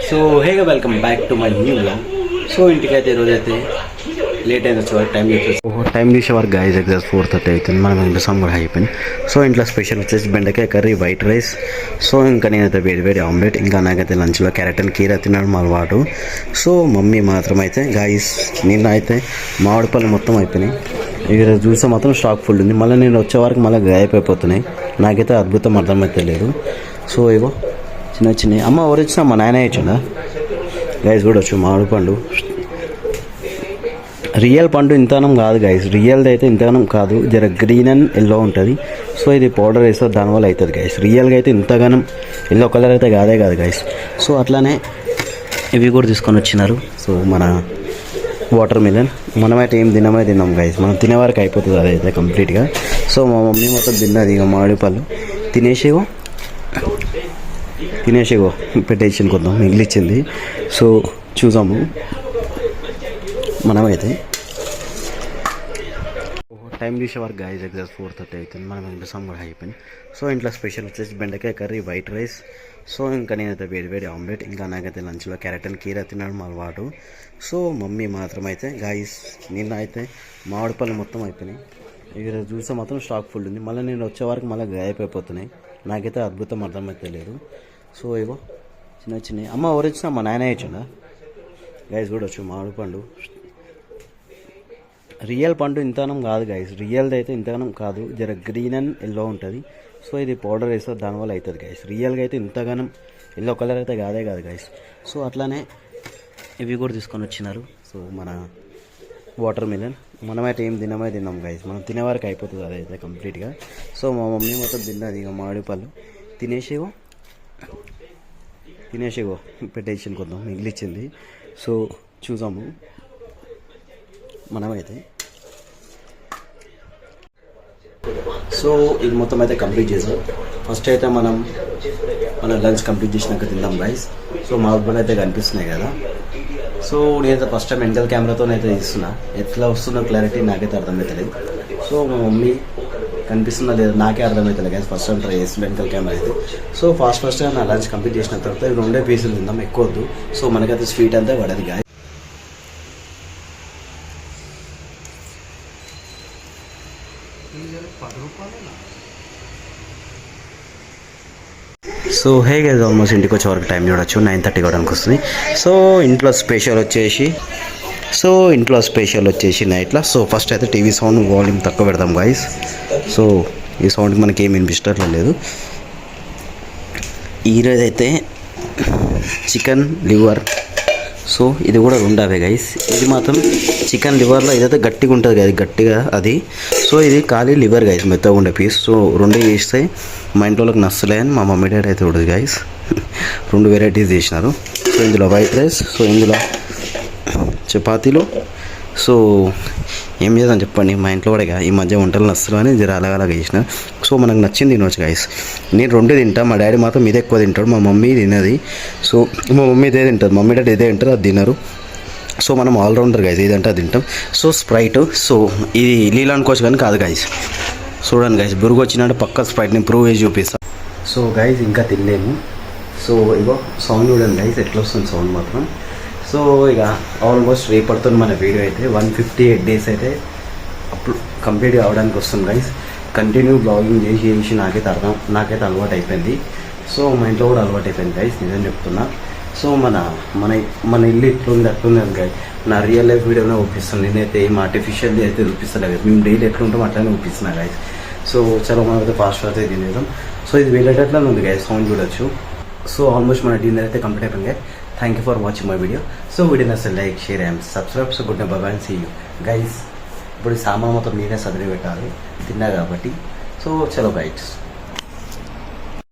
So హేగా welcome back to my new vlog. So ఇంటికైతే ఈరోజైతే లేట్ అయిన వచ్చే వరకు టైం తీసే వరకు గాయస్ ఎగ్జాక్ట్ 4:30 అవుతుంది. మనం ఇంకా కూడా అయిపోయింది. సో ఇంట్లో స్పెషల్ వచ్చేసి బెండకాయ కర్రీ, వైట్ రైస్. సో ఇంకా నేనైతే వేడి ఆమ్లెట్, ఇంకా నాకైతే లంచ్లో క్యారెట్ అండ్ కీరా తినడం అలవాటు. సో మమ్మీ మాత్రం అయితే గాయస్ నిన్న అయితే మామిడి పళ్ళు మొత్తం అయిపోయినాయి. ఇక్కడ చూస్తే మాత్రం స్టాక్ ఫుల్ ఉంది. మళ్ళీ నేను వచ్చే వరకు మళ్ళీ గాయపైపోతున్నాయి. నాకైతే అద్భుతం అర్థమైతే లేదు. సో ఇగో చిన్న అమ్మ ఎవరు వచ్చినా మా నాయన ఇచ్చిందా గైస్ చూడొచ్చు. మామిడి పండు రియల్ పండు ఇంతనం కాదు గైస్, రియల్ది అయితే ఇంతనం కాదు, జర గ్రీన్ అండ్ ఎల్లో ఉంటుంది. సో ఇది పౌడర్ వేస్తే దానివల్ల అవుతుంది గైస్. రియల్గా అయితే ఇంతగానం ఎల్లో కలర్ అయితే కాదు గైస్. సో అట్లానే ఇవి కూడా తీసుకొని వచ్చినారు. సో మన వాటర్ మిలన్ మనమైతే ఏం తిన్నాం గైస్, మనం తినే వరకు అయిపోతుంది అదైతే కంప్లీట్గా. సో మా మమ్మీ మొత్తం తిన్నది ఇక మామిడి పళ్ళు తినేసేవో పెట్టేసింది, కొంచెం మిగిలిచ్చింది. సో చూసాము మనమైతే టైం తీసే వరకు గాయస్ ఎగ్జాక్ట్ 4:30 అవుతుంది. మనం ఇంకా కూడా అయిపోయింది. సో ఇంట్లో స్పెషల్ వచ్చేసి బెండకాయ కర్రీ, వైట్ రైస్. సో ఇంకా నేనైతే వేడి ఆమ్లెట్, ఇంకా నాకైతే లంచ్లో క్యారెట్ అండ్ కీరా తినడం అలవాటు. సో మమ్మీ మాత్రం అయితే గాయస్ నిన్న అయితే మామిడి పళ్ళు మొత్తం అయిపోయినాయి. ఇక్కడ చూస్తే మాత్రం స్టాక్ ఫుల్ ఉంది. మళ్ళీ నేను వచ్చే వరకు మళ్ళీ గాయపైపోతున్నాయి. నాకైతే అద్భుతం అర్థమైతే లేదు. సో ఇగో చిన్న అమ్మ ఎవరు వచ్చినా మా నాయన ఇచ్చిందా గైస్ చూడొచ్చు. మామిడి పండు రియల్ పండు ఇంతనం కాదు గైస్, రియల్ది అయితే ఇంతగానం కాదు, జర గ్రీన్ అండ్ ఎల్లో ఉంటుంది. సో ఇది పౌడర్ వేస్తే దానివల్ల అవుతుంది గైస్. రియల్గా అయితే ఇంతగానం ఎల్లో కలర్ అయితే కాదు గైస్. సో అట్లానే ఇవి కూడా తీసుకొని వచ్చినారు. సో మన వాటర్ మిలన్ మనమైతే ఏం తిన్నాం గైస్, మనం తినే వరకు అయిపోతుంది అదైతే కంప్లీట్గా. సో మా మమ్మీ మొత్తం తిన్నది ఇక మామిడి పళ్ళు తినేసేవో పెట్టేసింది, కొంచెం మిగిలిచ్చింది. సో చూసాము మనమైతే. సో ఇది మొత్తం అయితే కంప్లీట్ చేసాం. ఫస్ట్ అయితే మన లంచ్ కంప్లీట్ చేసినాక తిందాం గైస్. సో మామిడి పళ్ళు అయితే కనిపిస్తున్నాయి కదా. సో నేనైతే ఫస్ట్ టైం వెనకాల కెమెరాతో అయితే తీస్తున్నా, ఎట్లా వస్తుందో క్లారిటీ నాకైతే అర్థమవుతలేదు. సో మా మమ్మీ కనిపిస్తుందా లేదా నాకే అర్థమవుతుంది గైస్, ఫస్ట్ టైం ట్రై చేస్తుంది వెనకాల కెమెరా అయితే. సో ఫాస్ట్గా నా లంచ్ కంప్లీట్ చేసిన తర్వాత 2 పీసులు తిందాం, ఎక్కువ వద్దు. సో మనకైతే స్వీట్ అంతా పడదు guys. So hey guys almost ఇంటికి వచ్చే వరకు టైం చూడొచ్చు 9:30 కావడానికి వస్తుంది. సో ఇంట్లో స్పెషల్ వచ్చేసి నైట్లో. సో ఫస్ట్ అయితే టీవీ సౌండ్ వాల్యూమ్ తక్కువ పెడదాం గైస్. సో ఈ సౌండ్కి మనకి ఏం వినిపించట్లేదు. ఈరోజు అయితే చికెన్ లివర్. సో ఇది కూడా 2 అవే గైస్. ఇది మాత్రం చికెన్ లివర్లో ఇదైతే గట్టిగా ఉంటుంది కదా, గట్టిగా అది. సో ఇది ఖాళీ లివర్ గైస్, మెత్తగా ఉండే పీస్. సో 2 చేస్తే మా ఇంట్లో వాళ్ళకి నచ్చలే అని మా మమ్మీ డాడీ అయితే ఉండదు గైస్. 2 వెరైటీస్ చేసినారు. సో ఇందులో వైట్ రైస్, సో ఇందులో చపాతీలు. సో ఏం చేద్దాం చెప్పండి, మా ఇంట్లో కూడా ఈ మధ్య వంటలు నచ్చలు అని జర అలాగ చేసిన. సో మనకు నచ్చింది తినవచ్చు గైస్. నేను 2 తింటా, మా డాడీ మాత్రం ఇదే ఎక్కువ తింటాడు, మా మమ్మీ తినది. సో మా మమ్మీ ఇదే తింటుంది, మమ్మీ డాడీ ఇదే తింటారు, అది తినరు. సో మనం ఆల్రౌండర్ గైస్, ఇదంటే అది తింటాం. సో స్ప్రైట్, సో ఇది లీలా అనుకోవచ్చు కానీ కాదు గైస్. చూడండి గైస్, బురుగు వచ్చినట్టు పక్క స్ప్రైట్ని ప్రూవ్ చేసి చూపిస్తాను. సో గైస్ ఇంకా తినలేము. సో ఇగో సౌండ్ చూడండి గైస్, ఎట్లా వస్తుంది సౌండ్ మాత్రం. సో ఇక ఆల్మోస్ట్ రేపడుతుంది మన వీడియో అయితే 158 days అయితే అప్పుడు కంప్లీట్ అవడానికి వస్తుంది గైస్. కంటిన్యూ బ్లాగింగ్ చేసి నాకైతే అలవాటు అయిపోయింది. సో మా ఇంట్లో కూడా అలవాటు అయిపోయింది గైస్, నిజం చెప్తున్నా. సో మన ఇల్లు ఎట్లుంది అట్లుంది అని గైస్, నా రియల్ లైఫ్ వీడియోనే చూపిస్తాను. నేనైతే ఏం ఆర్టిఫిషియల్ది అయితే చూపిస్తలేదు, మేము డైలీ ఎట్లుంటాం అట్లానే చూపిస్తున్నా గైస్. సో చాలా మనమైతే ఫాస్ట్ అయితే తినేద్దాం. సో ఇది వెళ్ళేటట్లనే ఉంది గైస్, సౌండ్ చూడొచ్చు. సో ఆల్మోస్ట్ మన డిన్నర్ అయితే కంప్లీట్ అయిపోయింది. Thank you for watching my video. So video నచ్చితే like, share and subscribe. So good night, bye bye and see you guys. ఇప్పుడు సామాన్ మొత్తం నేనే సదిరి పెట్టాలి తిన్నా కాబట్టి. సో చలో గైస్.